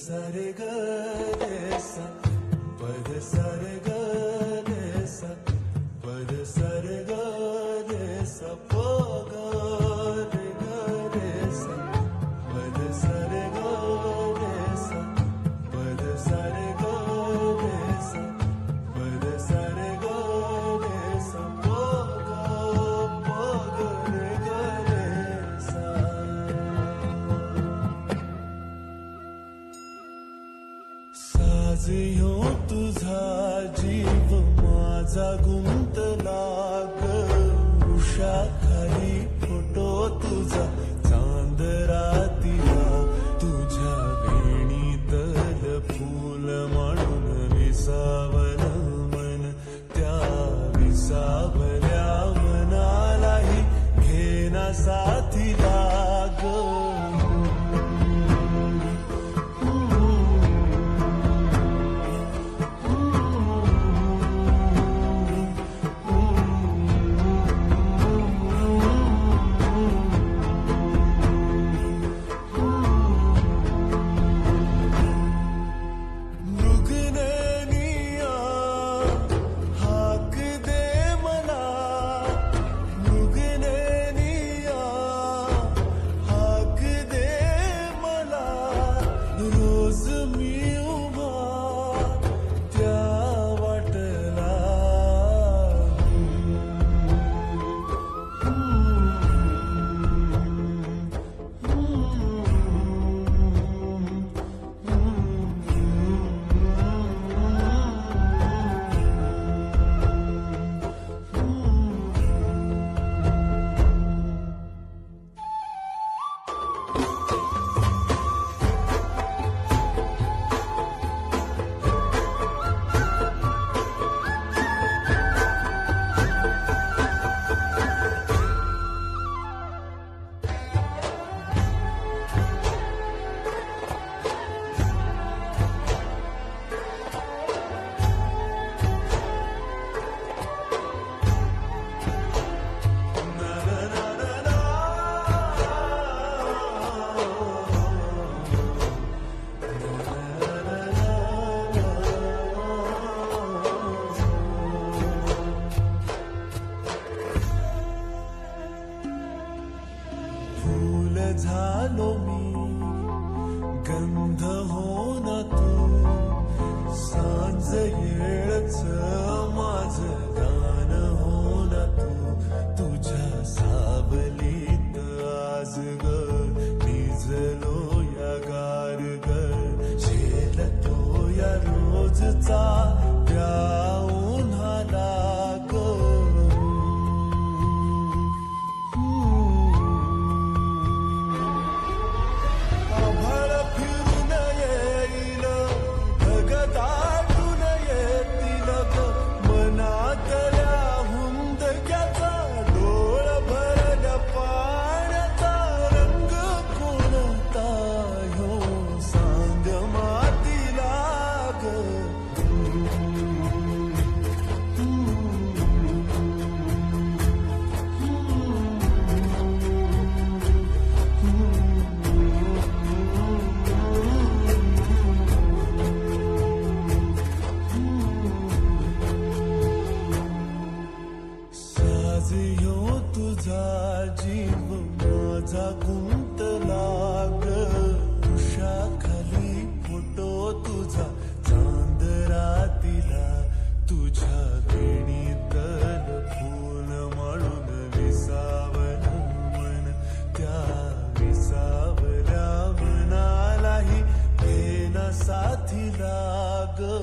सारे ग रे सा पद सारे ग रे सा पद सारे ग रे सा प ग रे ग रे सा पद सारे ग रे सा पद सारे ग रे सा पद सारे ग रे सा प ग रे ग रे सा. साज ह्यो तुझा जीव माझा गुंतला ग उषाखाली फोटो तुझा चांद रातीला तुझ्या वेणीतल फूल म्हणून विसावलं मन त्या विसावल्या मनालाही घेना साथीला ग. झालो मी गंध हो ना तू सांज येळच माझं गान हो ना तू तुझ्या सावलीत आज ग निजलो या गार ग झेलतो या रोजचा त्या उन्हाला ग. तुझा जीव माझा गुंतला ग उषाखाली फोटो तुझा चांद रातीला तुझ्या वेणीतल फूल म्हणून विसावलं मन त्या विसावल्या मनालाही घेना साथीला ग.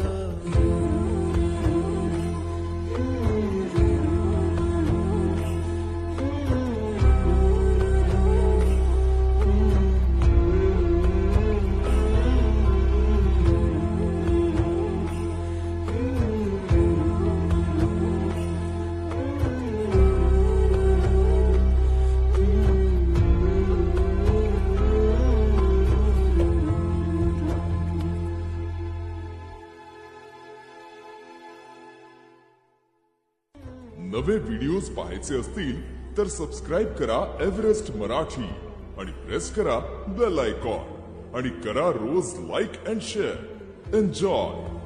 नवे व्हिडिओज पाहायचे असतील तर सबस्क्राइब करा एव्हरेस्ट मराठी आणि प्रेस करा बेल आयकॉन. आणि करा रोज लाईक अँड शेअर. एन्जॉय.